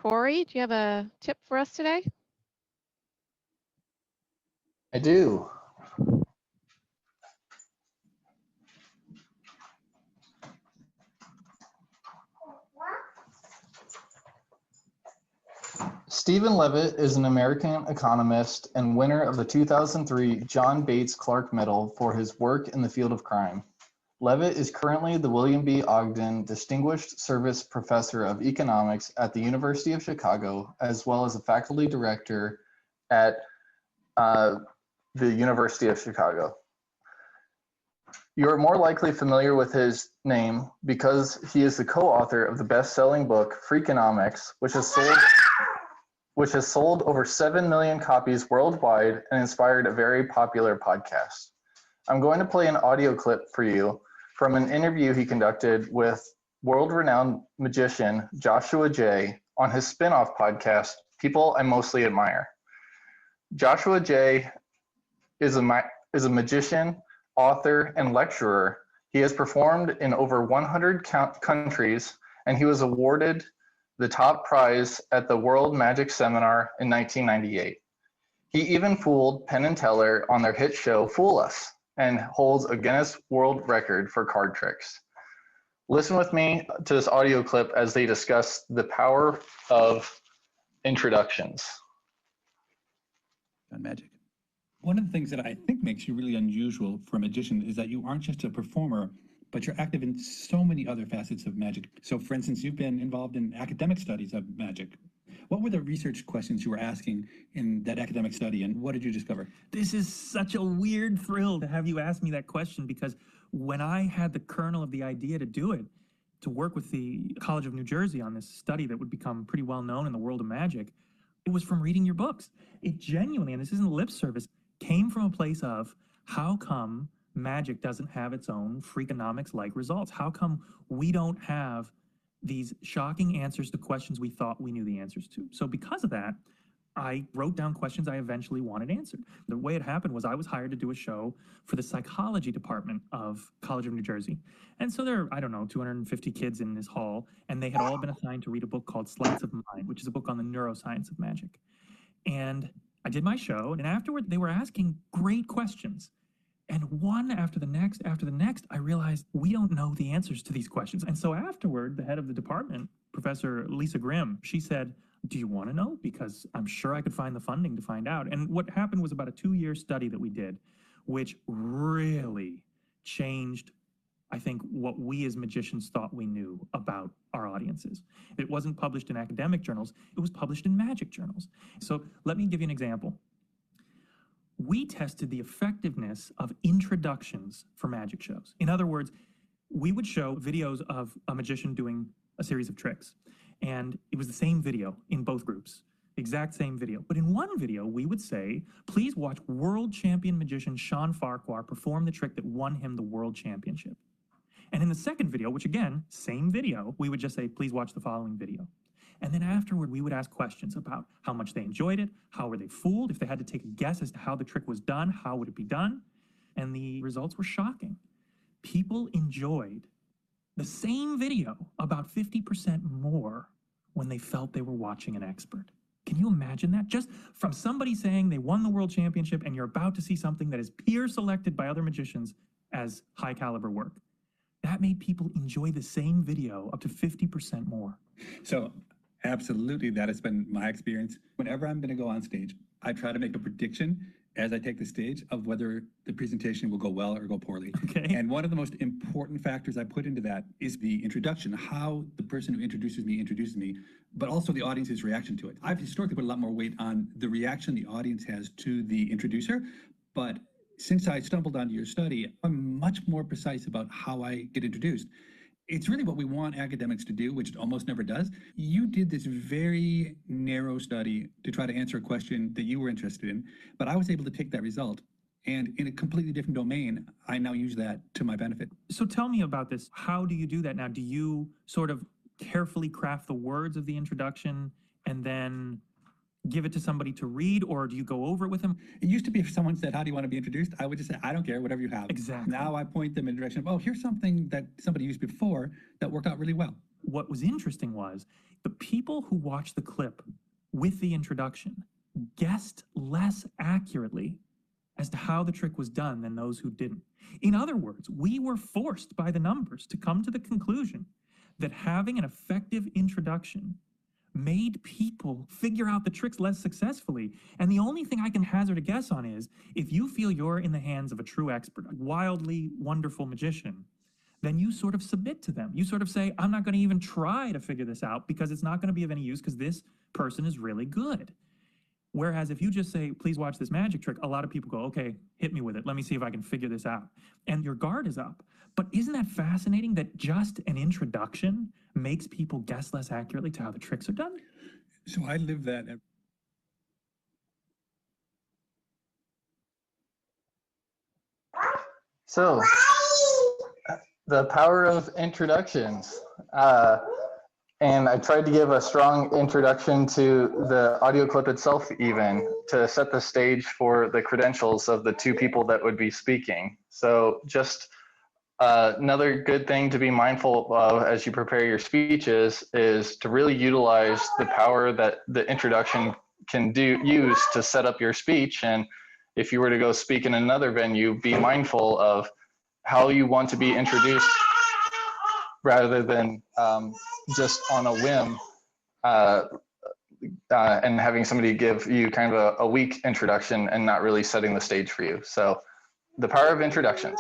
Corey, do you have a tip for us today? I do. Stephen Levitt is an American economist and winner of the 2003 John Bates Clark Medal for his work in the field of crime. Levitt is currently the William B. Ogden Distinguished Service Professor of Economics at the University of Chicago, as well as a faculty director at the University of Chicago. You are more likely familiar with his name because he is the co-author of the best-selling book Freakonomics, which has sold over 7 million copies worldwide and inspired a very popular podcast. I'm going to play an audio clip for you from an interview he conducted with world-renowned magician Joshua Jay on his spin-off podcast, People I Mostly Admire. Joshua Jay is a magician, author, and lecturer. He has performed in over 100 countries, and he was awarded the top prize at the World Magic Seminar in 1998. He even fooled Penn and Teller on their hit show Fool Us and holds a Guinness World Record for card tricks. Listen with me to this audio clip as they discuss the power of introductions. On magic. One of the things that I think makes you really unusual for a magician is that you aren't just a performer, but you're active in so many other facets of magic. So for instance, you've been involved in academic studies of magic. What were the research questions you were asking in that academic study, and what did you discover? This is such a weird thrill to have you ask me that question, because when I had the kernel of the idea to do it, to work with the College of New Jersey on this study that would become pretty well known in the world of magic, it was from reading your books. It genuinely, and this isn't lip service, came from a place of how come magic doesn't have its own Freakonomics-like results? How come we don't have these shocking answers to questions we thought we knew the answers to? So because of that, I wrote down questions I eventually wanted answered. The way it happened was I was hired to do a show for the psychology department of College of New Jersey. And so there are, 250 kids in this hall, and they had all been assigned to read a book called Sleights of Mind, which is a book on the neuroscience of magic. And I did my show, and afterward they were asking great questions. And one after the next, I realized we don't know the answers to these questions. And so afterward, the head of the department, Professor Lisa Grimm, she said, do you want to know? Because I'm sure I could find the funding to find out. And what happened was about a 2-year study that we did, which really changed, I think, what we as magicians thought we knew about our audiences. It wasn't published in academic journals, it was published in magic journals. So let me give you an example. We tested the effectiveness of introductions for magic shows. In other words, we would show videos of a magician doing a series of tricks. And it was the same video in both groups, exact same video. But in one video, we would say, please watch world champion magician Sean Farquhar perform the trick that won him the world championship. And in the second video, which again, same video, we would just say, please watch the following video. And then afterward, we would ask questions about how much they enjoyed it, how were they fooled, if they had to take a guess as to how the trick was done, how would it be done? And the results were shocking. People enjoyed the same video about 50% more when they felt they were watching an expert. Can you imagine that? Just from somebody saying they won the world championship and you're about to see something that is peer selected by other magicians as high caliber work. That made people enjoy the same video up to 50% more. So absolutely, that has been my experience. Whenever I'm going to go on stage, I try to make a prediction as I take the stage of whether the presentation will go well or go poorly. Okay. And one of the most important factors I put into that is the introduction, how the person who introduces me, but also the audience's reaction to it. I've historically put a lot more weight on the reaction the audience has to the introducer, but since I stumbled onto your study, I'm much more precise about how I get introduced. It's really what we want academics to do, which it almost never does. You did this very narrow study to try to answer a question that you were interested in, but I was able to take that result, and in a completely different domain, I now use that to my benefit. So tell me about this. How do you do that now? Do you sort of carefully craft the words of the introduction and then give it to somebody to read, or do you go over it with them? It used to be if someone said, how do you want to be introduced? I would just say, I don't care, whatever you have. Exactly. Now I point them in the direction of, oh, here's something that somebody used before that worked out really well. what was interesting was the people who watched the clip with the introduction guessed less accurately as to how the trick was done than those who didn't. In other words, we were forced by the numbers to come to the conclusion that having an effective introduction made people figure out the tricks less successfully. And the only thing I can hazard a guess on is, if you feel you're in the hands of a true expert, a wildly wonderful magician, then you sort of submit to them. You sort of say, I'm not going to even try to figure this out because it's not going to be of any use because this person is really good. Whereas if you just say, please watch this magic trick, a lot of people go, okay, hit me with it. Let me see if I can figure this out. And your guard is up. But isn't that fascinating that just an introduction makes people guess less accurately to how the tricks are done? So I live that. So, the power of introductions. And I tried to give a strong introduction to the audio clip itself, even to set the stage for the credentials of the two people that would be speaking. So just another good thing to be mindful of as you prepare your speeches is to really utilize the power that the introduction can use to set up your speech. And if you were to go speak in another venue, be mindful of how you want to be introduced rather than just on a whim and having somebody give you kind of a weak introduction and not really setting the stage for you. So the power of introductions.